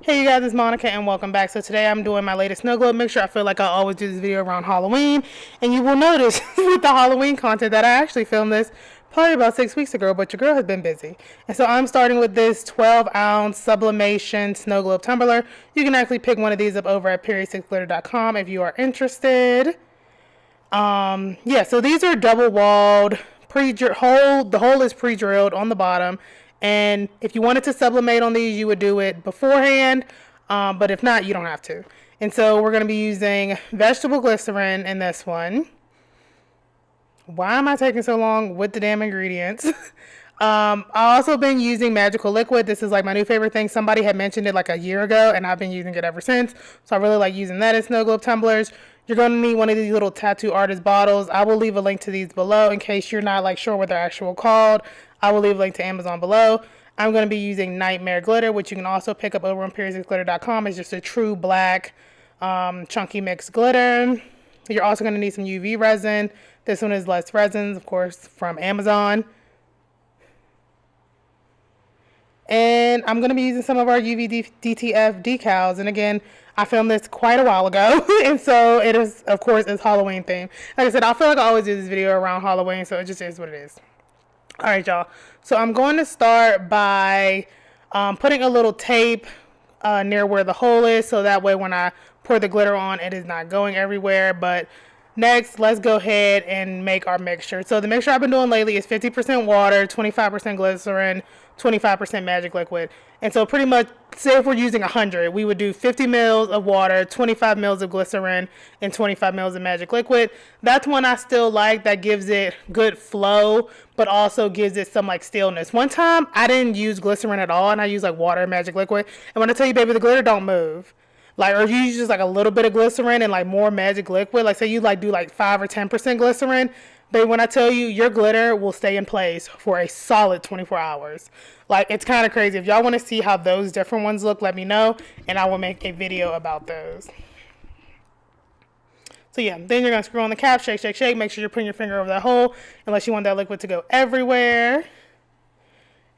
Hey you guys, it's Monica and welcome back. So today I'm doing my latest snow globe mixture. I feel like I always do this video around Halloween, and you will notice with the Halloween content that I actually filmed this probably about 6 weeks ago, but your girl has been busy. And so I'm starting with this 12-ounce sublimation snow globe tumbler. You can actually pick one of these up over at PeriodSixDesigns if you are interested. Yeah, so these are double walled, the hole is pre-drilled on the bottom, and if you wanted to sublimate on these, you would do it beforehand, but if not, you don't have to. And so we're going to be using vegetable glycerin in this one. Why am I taking so long with the damn ingredients? I also been using magical liquid. This is like my new favorite thing. Somebody had mentioned it like a year ago, and I've been using it ever since. So I really like using that in snow globe tumblers. You're going to need one of these little tattoo artist bottles. I will leave a link to these below in case you're not like sure what they're actually called. I will leave a link to Amazon below. I'm going to be using Nightmare Glitter, which you can also pick up over on PeriodSixDesigns. It's just a true black chunky mixed glitter. You're also going to need some UV resin. This one is less resins, of course, from Amazon. And I'm going to be using some of our UV DTF decals. And again, I filmed this quite a while ago. And so it is, of course, it's Halloween themed. Like I said, I feel like I always do this video around Halloween. So it just is what it is. All right, y'all. So I'm going to start by putting a little tape near where the hole is. So that way when I pour the glitter on, it is not going everywhere. But next, let's go ahead and make our mixture. So the mixture I've been doing lately is 50% water, 25% glycerin, 25% magic liquid. And so pretty much, say if we're using 100, we would do 50 mils of water, 25 mils of glycerin, and 25 mils of magic liquid. That's one I still like. That gives it good flow, but also gives it some like stillness. One time, I didn't use glycerin at all, and I used like water and magic liquid. And when I tell you, baby, the glitter don't move. Like, or you use just like a little bit of glycerin and like more magic liquid. Like, say you like do like 5 or 10% glycerin. But when I tell you, your glitter will stay in place for a solid 24 hours. Like, it's kind of crazy. If y'all want to see how those different ones look, let me know, and I will make a video about those. So yeah, then you're going to screw on the cap, shake, shake, shake. Make sure you're putting your finger over that hole, unless you want that liquid to go everywhere.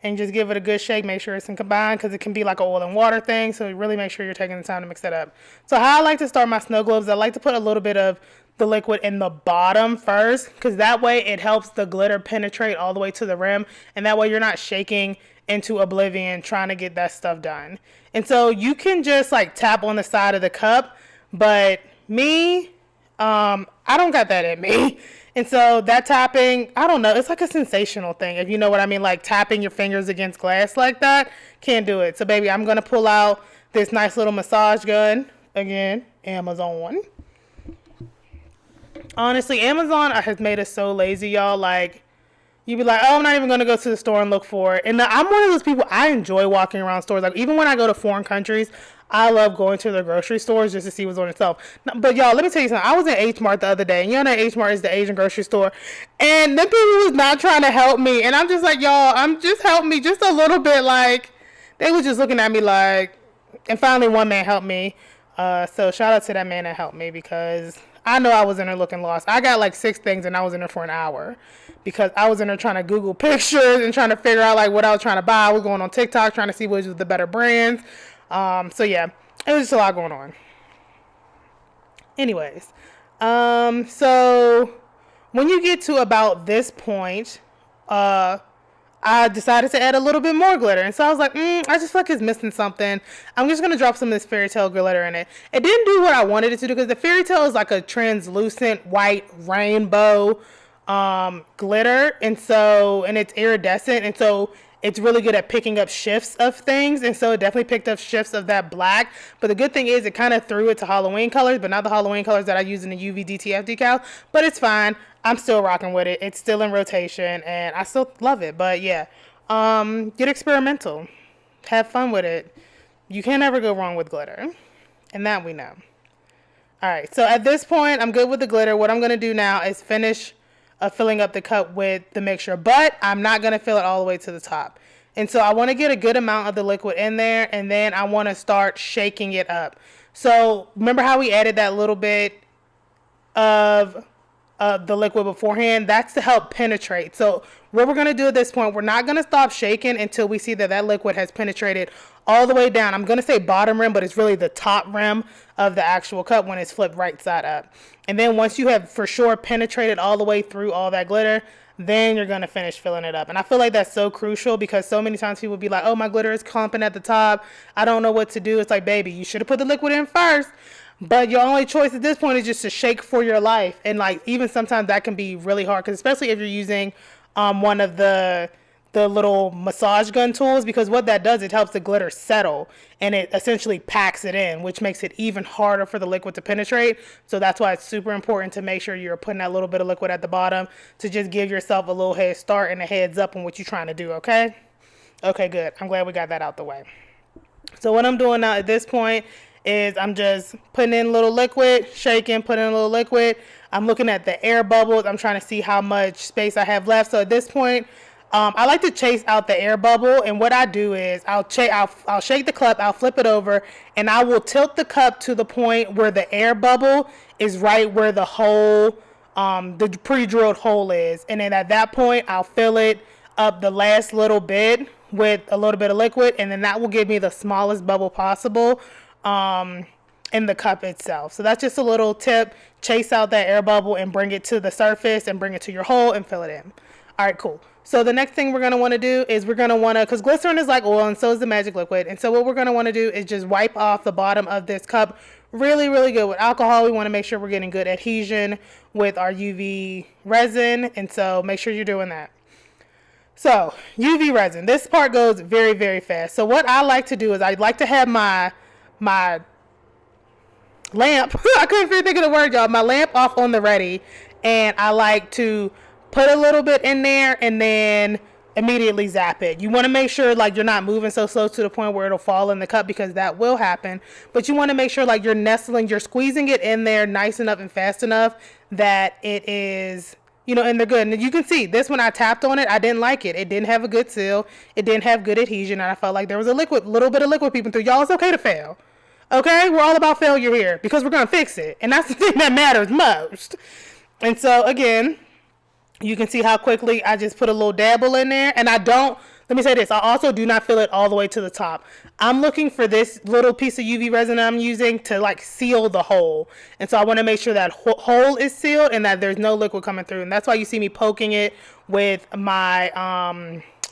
And just give it a good shake. Make sure it's combined, because it can be like an oil and water thing. So really make sure you're taking the time to mix that up. So how I like to start my snow globes, I like to put a little bit of the liquid in the bottom first, because that way it helps the glitter penetrate all the way to the rim, and that way you're not shaking into oblivion trying to get that stuff done. And so you can just like tap on the side of the cup, but me, I don't got that in me. And so that tapping, I don't know, it's like a sensational thing, if you know what I mean, like tapping your fingers against glass like that, can't do it. So baby, I'm gonna pull out this nice little massage gun, again, Amazon. Honestly, Amazon has made us so lazy, y'all. Like, you'd be like, oh, I'm not even going to go to the store and look for it. And I'm one of those people, I enjoy walking around stores. Like, even when I go to foreign countries, I love going to the grocery stores just to see what's on itself. But y'all, let me tell you something. I was in H Mart the other day, and y'all know H Mart is the Asian grocery store. And the people was not trying to help me. And I'm just like, y'all, I'm just help me just a little bit. Like, they was just looking at me like, and finally one man helped me. So shout out to that man that helped me, because I know I was in there looking lost. I got like 6 things and I was in there for an hour, because I was in there trying to Google pictures and trying to figure out like what I was trying to buy. I was going on TikTok trying to see which was the better brands. So yeah, it was just a lot going on. Anyways, so when you get to about this point, I decided to add a little bit more glitter. And so I was like, I just feel like it's missing something. I'm just going to drop some of this fairy tale glitter in it. It didn't do what I wanted it to do, because the fairy tale is like a translucent white rainbow glitter. And it's iridescent. And so it's really good at picking up shifts of things. And so it definitely picked up shifts of that black. But the good thing is it kind of threw it to Halloween colors, but not the Halloween colors that I use in the UV DTF decal. But it's fine. I'm still rocking with it. It's still in rotation, and I still love it. But yeah, get experimental. Have fun with it. You can't ever go wrong with glitter, and that we know. All right, so at this point, I'm good with the glitter. What I'm going to do now is finish filling up the cup with the mixture, but I'm not going to fill it all the way to the top. And so I want to get a good amount of the liquid in there, and then I want to start shaking it up. So remember how we added that little bit of the liquid beforehand. That's to help penetrate. So what we're going to do at this point, we're not going to stop shaking until we see that that liquid has penetrated all the way down. I'm going to say bottom rim, but it's really the top rim of the actual cup when it's flipped right side up. And then once you have for sure penetrated all the way through all that glitter, then you're going to finish filling it up. And I feel like that's so crucial because so many times people be like, oh, my glitter is clumping at the top, I don't know what to do. It's like, baby, you should have put the liquid in first. But your only choice at this point is just to shake for your life. And like even sometimes that can be really hard, because especially if you're using one of the little massage gun tools, because what that does, it helps the glitter settle and it essentially packs it in, which makes it even harder for the liquid to penetrate. So that's why it's super important to make sure you're putting that little bit of liquid at the bottom to just give yourself a little head start and a heads up on what you're trying to do. Okay, good. I'm glad we got that out the way. So what I'm doing now at this point is I'm just putting in a little liquid, shaking, putting in a little liquid. I'm looking at the air bubbles. I'm trying to see how much space I have left. So at this point, I like to chase out the air bubble, and what I do is I'll shake the cup, I'll flip it over, and I will tilt the cup to the point where the air bubble is right where the hole, the pre-drilled hole is. And then at that point, I'll fill it up the last little bit with a little bit of liquid, and then that will give me the smallest bubble possible in the cup itself. So that's just a little tip. Chase out that air bubble and bring it to the surface and bring it to your hole and fill it in. All right, cool. So the next thing we're going to want to do is we're going to want to, because glycerin is like oil and so is the magic liquid. And so what we're going to want to do is just wipe off the bottom of this cup really, really good with alcohol. We want to make sure we're getting good adhesion with our UV resin. And so make sure you're doing that. So UV resin, this part goes very, very fast. So what I like to do is I like to have my lamp, I couldn't think of the word, y'all, my lamp off on the ready. And I like to put a little bit in there and then immediately zap it. You want to make sure like you're not moving so slow to the point where it'll fall in the cup, because that will happen. But you want to make sure like you're squeezing it in there nice enough and fast enough that it is, in there good. And you can see this, when I tapped on it, I didn't like it. It didn't have a good seal. It didn't have good adhesion. And I felt like there was a little bit of liquid peeping through. Y'all, it's okay to fail. Okay? We're all about failure here because we're going to fix it. And that's the thing that matters most. And so again, you can see how quickly I just put a little dabble in there. And let me say this, I also do not fill it all the way to the top. I'm looking for this little piece of UV resin I'm using to like seal the hole. And so I want to make sure that hole is sealed and that there's no liquid coming through. And that's why you see me poking it with my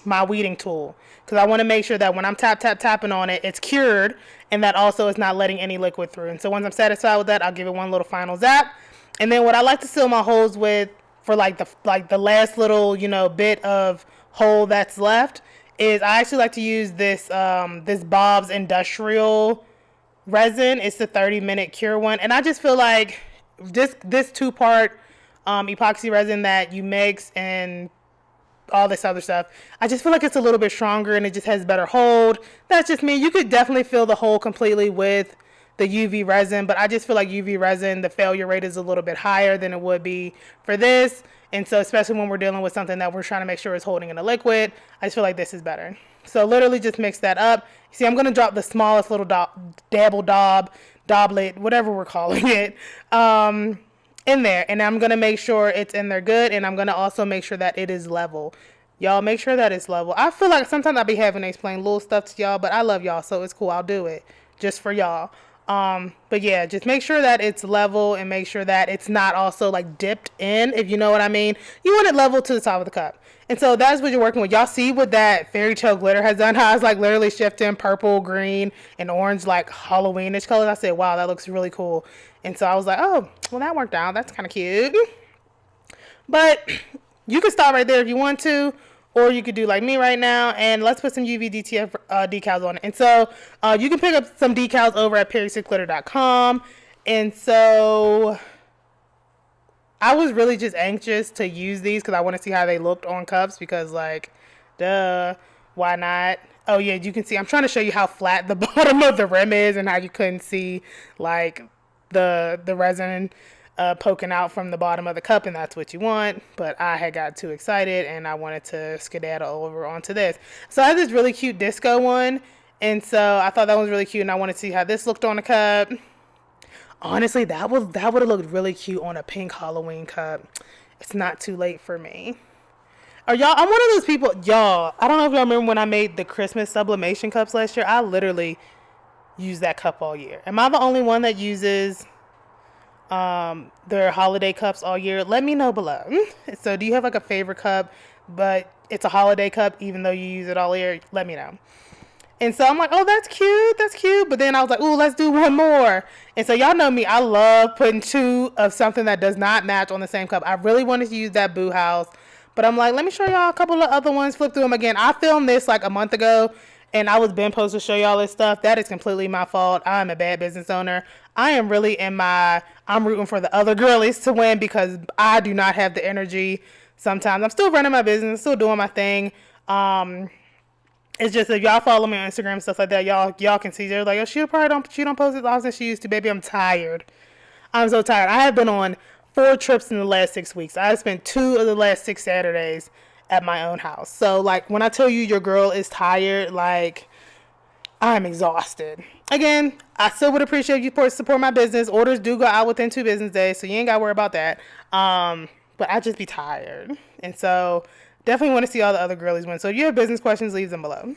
my weeding tool. Because I want to make sure that when I'm tapping on it, it's cured and that also is not letting any liquid through. And so once I'm satisfied with that, I'll give it one little final zap. And then what I like to seal my holes with, for like the last little bit of hole that's left, is I actually like to use this this Bob's Industrial resin. It's the 30-minute cure one, and I just feel like this 2-part epoxy resin that you mix and all this other stuff, I just feel like it's a little bit stronger and it just has better hold. That's just me. You could definitely fill the hole completely with the UV resin, but I just feel like UV resin, the failure rate is a little bit higher than it would be for this. And so especially when we're dealing with something that we're trying to make sure is holding in a liquid, I just feel like this is better. So literally just mix that up. See, I'm going to drop the smallest little doblet, whatever we're calling it, in there. And I'm going to make sure it's in there good. And I'm going to also make sure that it is level. Y'all make sure that it's level. I feel like sometimes I'll be having to explain little stuff to y'all, but I love y'all, so it's cool. I'll do it just for y'all. But yeah, just make sure that it's level and make sure that it's not also like dipped in, if you know what I mean. You want it level to the top of the cup. And so that's what you're working with. Y'all see what that fairy tale glitter has done, how it's like literally shifting purple, green, and orange, like Halloweenish colors. I said, wow, that looks really cool. And so I was like, oh, well, that worked out. That's kind of cute. But you can stop right there if you want to. Or you could do like me right now, and let's put some UV DTF decals on it. And so you can pick up some decals over at PeriodSixDesigns.com. And so I was really just anxious to use these because I want to see how they looked on cups, because like, duh, why not? Oh yeah, you can see, I'm trying to show you how flat the bottom of the rim is and how you couldn't see like the resin poking out from the bottom of the cup, and that's what you want. But I had got too excited and I wanted to skedaddle over onto this. So I have this really cute disco one, and so I thought that was really cute and I wanted to see how this looked on the cup. Honestly, that would have looked really cute on a pink Halloween cup. It's not too late for me. Are y'all? I'm one of those people, y'all. I don't know if y'all remember when I made the Christmas sublimation cups last year. I literally use that cup all year. Am I the only one that uses their holiday cups all year? Let me know below. So, do you have like a favorite cup, but it's a holiday cup, even though you use it all year? Let me know. And so I'm like, oh, that's cute, that's cute. But then I was like, ooh, let's do one more. And so y'all know me, I love putting two of something that does not match on the same cup. I really wanted to use that Boo House, but I'm like, let me show y'all a couple of other ones, flip through them again. I filmed this like a month ago, and I was been supposed to show y'all this stuff. That is completely my fault. I'm a bad business owner. I am really I'm rooting for the other girlies to win because I do not have the energy sometimes. I'm still running my business, still doing my thing. It's just if y'all follow me on Instagram and stuff like that, y'all can see they're like, oh, she don't post as often as she used to. Baby, I'm tired. I'm so tired. I have been on 4 trips in the last 6 weeks. I have spent 2 of the last 6 Saturdays at my own house. So like when I tell you your girl is tired, like I'm exhausted. Again, I still would appreciate you support my business. Orders do go out within 2 business days, so you ain't gotta worry about that. But I just be tired, and so. Definitely want to see all the other girlies win. So if you have business questions, leave them below.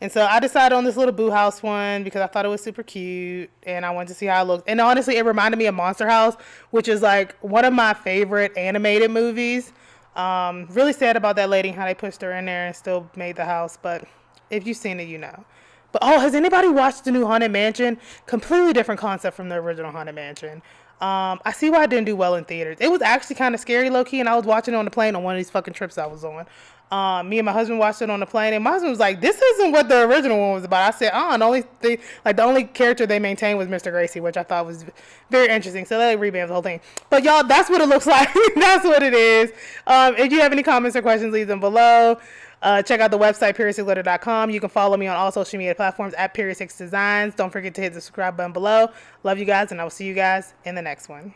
And so I decided on this little Boo House one because I thought it was super cute and I wanted to see how it looked. And honestly, it reminded me of Monster House, which is like one of my favorite animated movies. Really sad about that lady, how they pushed her in there and still made the house. But if you've seen it, you know. But oh, has anybody watched the new Haunted Mansion? Completely different concept from the original Haunted Mansion. I see why I didn't do well in theaters. It was actually kind of scary, low-key, and I was watching it on the plane on one of these fucking trips I was on. Me and my husband watched it on the plane, and my husband was like, this isn't what the original one was about. I said, the only character they maintained was Mr. Gracie, which I thought was very interesting. So they revamped the whole thing. But y'all, that's what it looks like. That's what it is. If you have any comments or questions, leave them below. Check out the website, PeriodSixDesigns.com. You can follow me on all social media platforms at PeriodSixDesigns. Don't forget to hit the subscribe button below. Love you guys, and I will see you guys in the next one.